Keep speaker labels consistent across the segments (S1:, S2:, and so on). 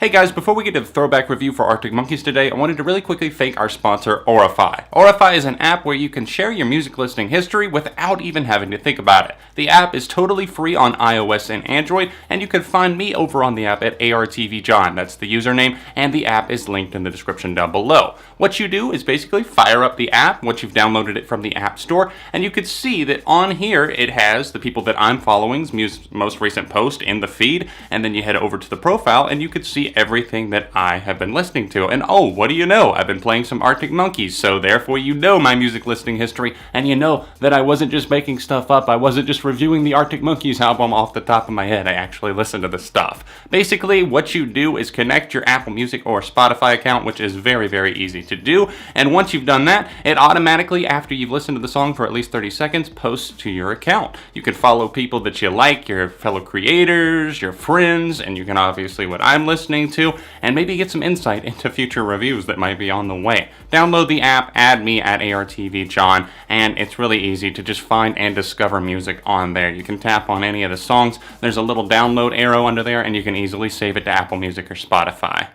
S1: Hey guys, before we get to the throwback review for Arctic Monkeys today, I wanted to really quickly thank our sponsor, Aurify. Aurify is an app where you can share your music listening history without even having to think about it. The app is totally free on iOS and Android, and you can find me over on the app at ARTV John. That's the username, and the app is linked in the description down below. What you do is basically fire up the app once you've downloaded it from the App Store, and you can see that on here it has the people that I'm following's most recent post in the feed, and then you head over to the profile and you can see everything that I have been listening to. And oh, what do you know? I've been playing some Arctic Monkeys, so therefore you know my music listening history, and you know that I wasn't just making stuff up. I wasn't just reviewing the Arctic Monkeys album off the top of my head. I actually listened to the stuff. Basically, what you do is connect your Apple Music or Spotify account, which is very, very easy to do. And once you've done that, it automatically, after you've listened to the song for at least 30 seconds, posts to your account. You can follow people that you like, your fellow creators, your friends, and you can obviously what I'm listening to, and maybe get some insight into future reviews that might be on the way. Download the app, add me at ARTV John, and it's really easy to just find and discover music on there. You can tap on any of the songs, there's a little download arrow under there, and you can easily save it to Apple Music or Spotify.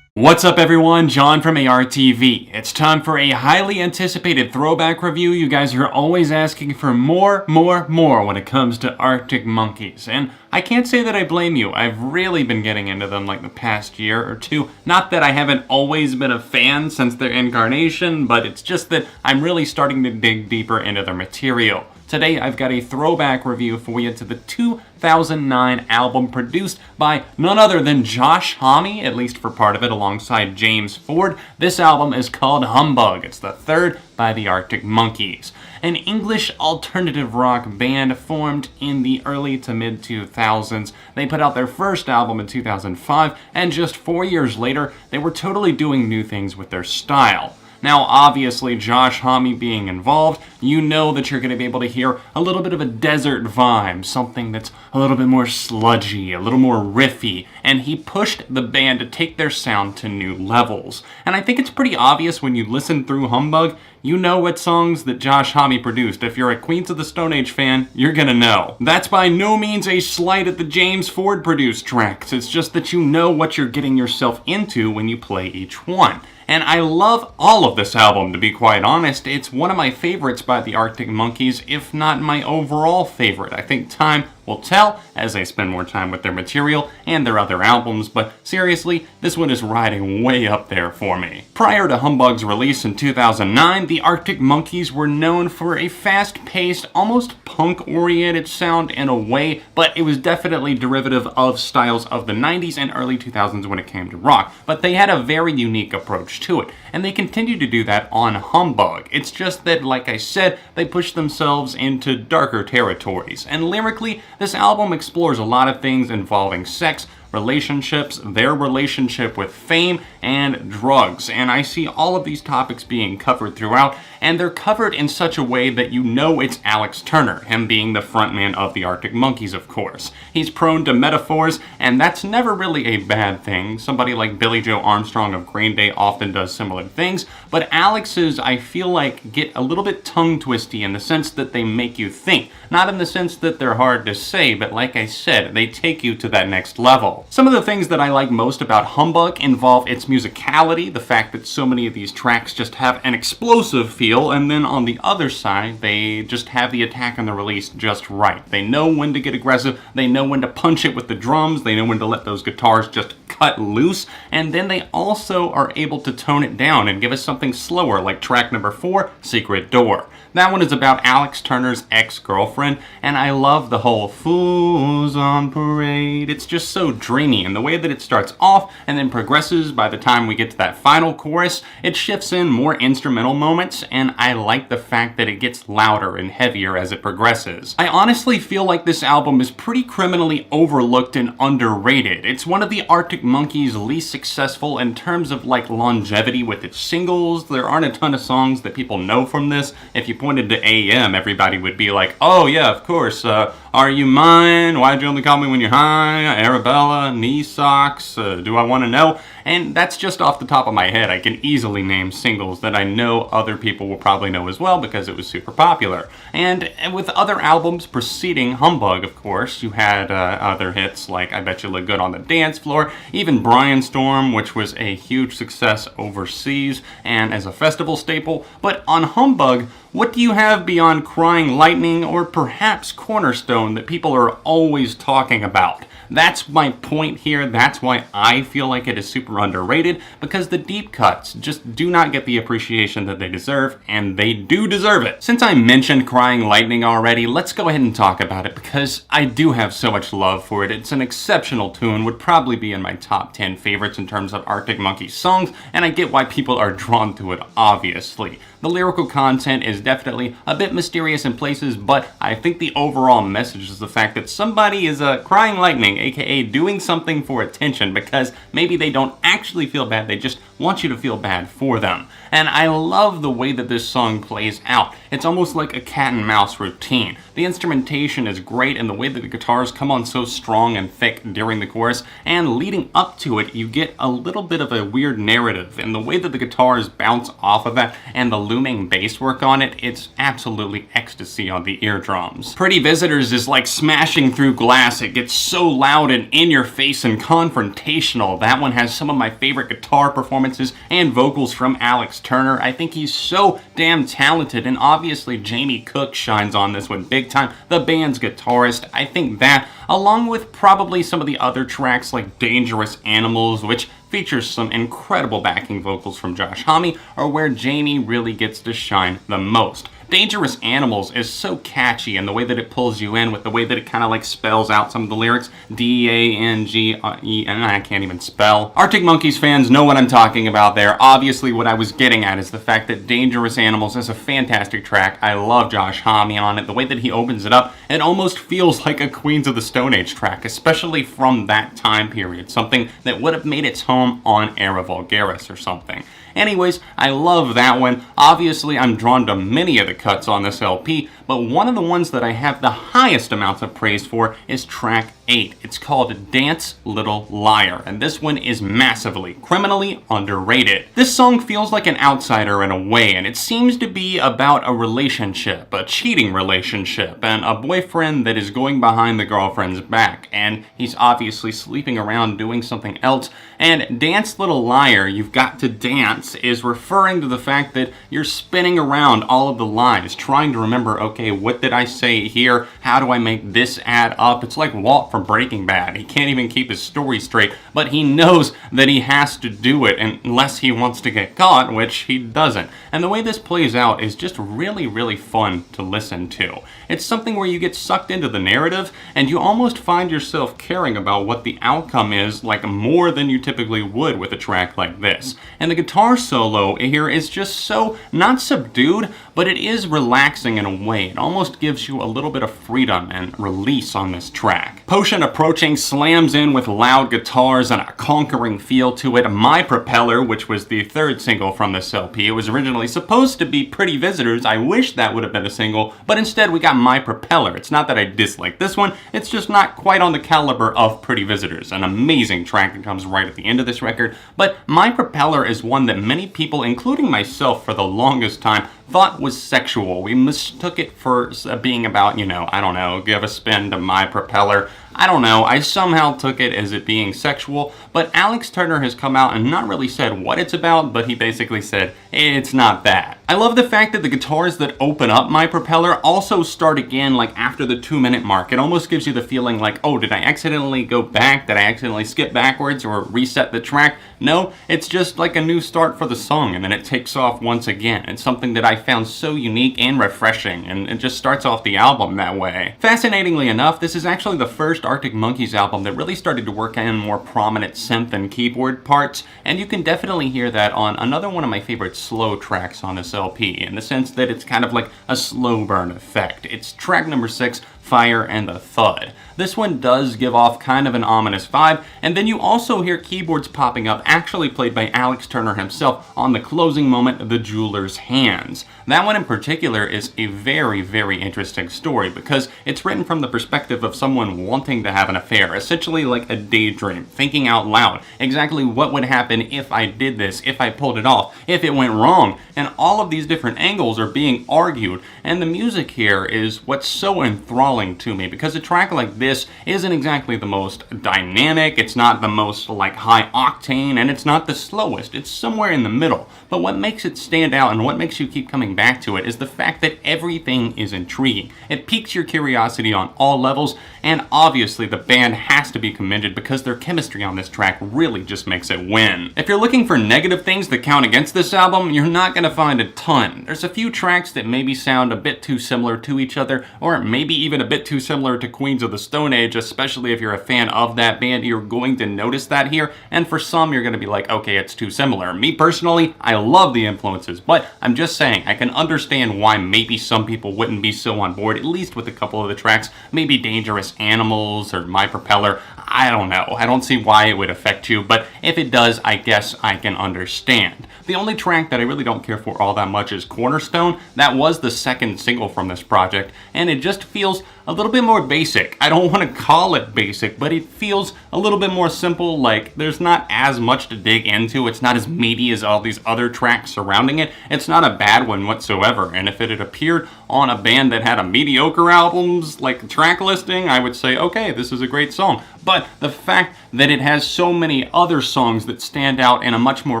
S1: What's up everyone, John from ARTV. It's time for a highly anticipated throwback review. You guys are always asking for more when it comes to Arctic Monkeys. And I can't say that I blame you. I've really been getting into them like the past year or two. Not that I haven't always been a fan since their incarnation, but it's just that I'm really starting to dig deeper into their material. Today I've got a throwback review for you to the 2009 album produced by none other than Josh Homme, at least for part of it, alongside James Ford. This album is called Humbug. It's the third by the Arctic Monkeys, an English alternative rock band formed in the early to mid 2000s. They put out their first album in 2005, and just 4 years later, they were totally doing new things with their style. Now, obviously, Josh Homme being involved, you know that you're going to be able to hear a little bit of a desert vibe, something that's a little bit more sludgy, a little more riffy, and he pushed the band to take their sound to new levels. And I think it's pretty obvious when you listen through Humbug, you know what songs that Josh Homme produced. If you're a Queens of the Stone Age fan, you're gonna know. That's by no means a slight at the James Ford produced tracks, it's just that you know what you're getting yourself into when you play each one. And I love all of this album, to be quite honest. It's one of my favorites by the Arctic Monkeys, if not my overall favorite. I think time will tell as I spend more time with their material and their other albums, but seriously, this one is riding way up there for me. Prior to Humbug's release in 2009, the Arctic Monkeys were known for a fast-paced, almost punk-oriented sound in a way, but it was definitely derivative of styles of the 90s and early 2000s when it came to rock. But they had a very unique approach to it, and they continue to do that on Humbug. It's just that, like I said, they push themselves into darker territories, and lyrically, this album explores a lot of things involving sex, relationships, their relationship with fame, and drugs. And I see all of these topics being covered throughout, and they're covered in such a way that you know it's Alex Turner, him being the frontman of the Arctic Monkeys, of course. He's prone to metaphors, and that's never really a bad thing. Somebody like Billy Joe Armstrong of Green Day often does similar things, but Alex's, I feel like, get a little bit tongue-twisty in the sense that they make you think. Not in the sense that they're hard to say, but like I said, they take you to that next level. Some of the things that I like most about Humbug involve its musicality, the fact that so many of these tracks just have an explosive feel, and then on the other side, they just have the attack and the release just right. They know when to get aggressive, they know when to punch it with the drums, they know when to let those guitars just cut loose, and then they also are able to tone it down and give us something slower, like track number 4, Secret Door. That one is about Alex Turner's ex-girlfriend, and I love the whole Fools on Parade. It's just so dreamy, and the way that it starts off and then progresses by the time we get to that final chorus, it shifts in more instrumental moments, and I like the fact that it gets louder and heavier as it progresses. I honestly feel like this album is pretty criminally overlooked and underrated. It's one of the Arctic Monkeys' least successful in terms of like longevity with its singles. There aren't a ton of songs that people know from this. If you pointed to AM, everybody would be like, oh yeah, of course, Are You Mine? Why'd You Only Call Me When You're High? Arabella, Knee Socks, Do I Want to Know? And that's just off the top of my head. I can easily name singles that I know other people will probably know as well because it was super popular. And with other albums preceding Humbug, of course, you had other hits like I Bet You Look Good on the Dance Floor, even Brian Storm, which was a huge success overseas and as a festival staple. But on Humbug, what do you have beyond Crying Lightning or perhaps Cornerstone that people are always talking about? That's my point here. That's why I feel like it is super underrated, because the deep cuts just do not get the appreciation that they deserve, and they do deserve it. Since I mentioned Crying Lightning already, let's go ahead and talk about it, because I do have so much love for it. It's an exceptional tune, would probably be in my top 10 favorites in terms of Arctic Monkeys songs, and I get why people are drawn to it, obviously. The lyrical content is definitely a bit mysterious in places, but I think the overall message is the fact that somebody is crying lightning, aka doing something for attention, because maybe they don't actually feel bad, they just want you to feel bad for them. And I love the way that this song plays out. It's almost like a cat and mouse routine. The instrumentation is great, and the way that the guitars come on so strong and thick during the chorus, and leading up to it, you get a little bit of a weird narrative, and the way that the guitars bounce off of that, and the looming bass work on it, it's absolutely ecstasy on the eardrums. Pretty Visitors is like smashing through glass. It gets so loud and in your face and confrontational. That one has some of my favorite guitar performances and vocals from Alex Turner. I think he's so damn talented, and obviously Jamie Cook shines on this one big time, the band's guitarist. I think that, along with probably some of the other tracks like Dangerous Animals, which features some incredible backing vocals from Josh Homme, are where Jamie really gets to shine the most. Dangerous Animals is so catchy, and the way that it pulls you in with the way that it kind of like spells out some of the lyrics, D-A-N-G-E, and I can't even spell. Arctic Monkeys fans know what I'm talking about there. Obviously what I was getting at is the fact that Dangerous Animals is a fantastic track. I love Josh Homme on it. The way that he opens it up, it almost feels like a Queens of the Stone Age track, especially from that time period, something that would have made its home on Era Vulgaris or something. Anyways, I love that one. Obviously, I'm drawn to many of the cuts on this LP, but one of the ones that I have the highest amounts of praise for is track 8. It's called Dance Little Liar, and this one is massively, criminally underrated. This song feels like an outsider in a way, and it seems to be about a relationship, a cheating relationship, and a boyfriend that is going behind the girlfriend's back, and he's obviously sleeping around doing something else. And Dance Little Liar, you've got to dance, is referring to the fact that you're spinning around all of the lines, trying to remember, okay, what did I say here? How do I make this add up? It's like Walt from Breaking Bad. He can't even keep his story straight, but he knows that he has to do it unless he wants to get caught, which he doesn't. And the way this plays out is just really, really fun to listen to. It's something where you get sucked into the narrative, and you almost find yourself caring about what the outcome is, like more than you typically would with a track like this. And the guitar solo here is just so, not subdued, but it is relaxing in a way. It almost gives you a little bit of freedom and release on this track. Potion Approaching slams in with loud guitars and a conquering feel to it. My Propeller, which was the third single from this LP, it was originally supposed to be Pretty Visitors. I wish that would have been a single, but instead we got My Propeller. It's not that I dislike this one, it's just not quite on the caliber of Pretty Visitors, an amazing track that comes right at the end of this record. But My Propeller is one that many people, including myself for the longest time, thought was sexual. We mistook it for being about, I don't know, give a spin to My Propeller. I don't know, I somehow took it as it being sexual, but Alex Turner has come out and not really said what it's about, but he basically said, it's not that. I love the fact that the guitars that open up My Propeller also start again like after the 2-minute mark. It almost gives you the feeling like, oh, did I accidentally go back? Did I accidentally skip backwards or reset the track? No, it's just like a new start for the song, and then it takes off once again. It's something that I found so unique and refreshing, and it just starts off the album that way. Fascinatingly enough, this is actually the first Arctic Monkeys album that really started to work in more prominent synth and keyboard parts, and you can definitely hear that on another one of my favorite slow tracks on this LP, in the sense that it's kind of like a slow burn effect. It's track number 6, Fire and the Thud. This one does give off kind of an ominous vibe, and then you also hear keyboards popping up, actually played by Alex Turner himself on the closing moment, The Jeweler's Hands. That one in particular is a very, very interesting story because it's written from the perspective of someone wanting wanting to have an affair, essentially like a daydream, thinking out loud, exactly what would happen if I did this, if I pulled it off, if it went wrong, and all of these different angles are being argued, and the music here is what's so enthralling to me, because a track like this isn't exactly the most dynamic, it's not the most like high octane, and it's not the slowest, it's somewhere in the middle. But what makes it stand out and what makes you keep coming back to it is the fact that everything is intriguing. It piques your curiosity on all levels, and obviously the band has to be commended because their chemistry on this track really just makes it win. If you're looking for negative things that count against this album, you're not going to find a ton. There's a few tracks that maybe sound a bit too similar to each other, or maybe even a bit too similar to Queens of the Stone Age, especially if you're a fan of that band. You're going to notice that here, and for some you're going to be like, okay, it's too similar. Me personally, I love the influences, but I'm just saying I can understand why maybe some people wouldn't be so on board, at least with a couple of the tracks. Maybe Dangerous Animals or My Propeller. I don't know. I don't see why it would affect you, but if it does, I guess I can understand. The only track that I really don't care for all that much is Cornerstone. That was the second single from this project, and it just feels a little bit more basic. I don't want to call it basic, but it feels a little bit more simple, like there's not as much to dig into. It's not as meaty as all these other tracks surrounding it. It's not a bad one whatsoever, and if it had appeared on a band that had a mediocre album's like track listing, I would say, okay, this is a great song. But the fact that it has so many other songs that stand out in a much more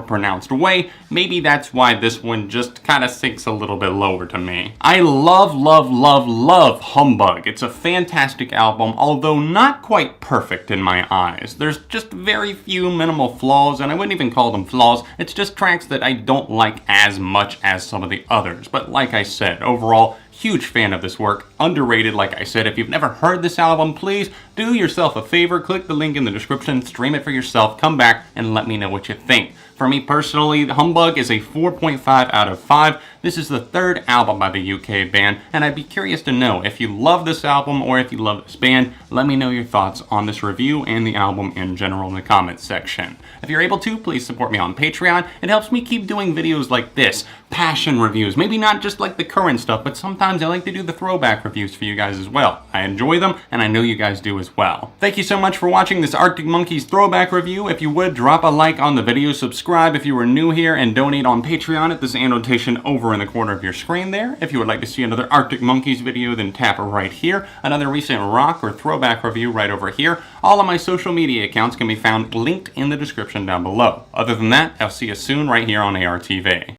S1: pronounced way, maybe that's why this one just kind of sinks a little bit lower to me. I love Humbug. It's a fantastic album, although not quite perfect in my eyes. There's just very few minimal flaws, and I wouldn't even call them flaws. It's just tracks that I don't like as much as some of the others. But like I said, overall, huge fan of this work. Underrated, like I said. If you've never heard this album, please do yourself a favor. Click the link in the description, stream it for yourself, come back and let me know what you think. For me personally, Humbug is a 4.5 out of 5. This is the third album by the UK band, and I'd be curious to know if you love this album or if you love this band. Let me know your thoughts on this review and the album in general in the comments section. If you're able to, please support me on Patreon. It helps me keep doing videos like this, passion reviews. Maybe not just like the current stuff, but sometimes I like to do the throwback reviews for you guys as well. I enjoy them, and I know you guys do as well. Thank you so much for watching this Arctic Monkeys throwback review. If you would, drop a like on the video, subscribe if you were new here, and donate on Patreon at this annotation over in the corner of your screen there. If you would like to see another Arctic Monkeys video, then tap right here. Another recent rock or throwback review right over here. All of my social media accounts can be found linked in the description down below. Other than that, I'll see you soon right here on ARTV.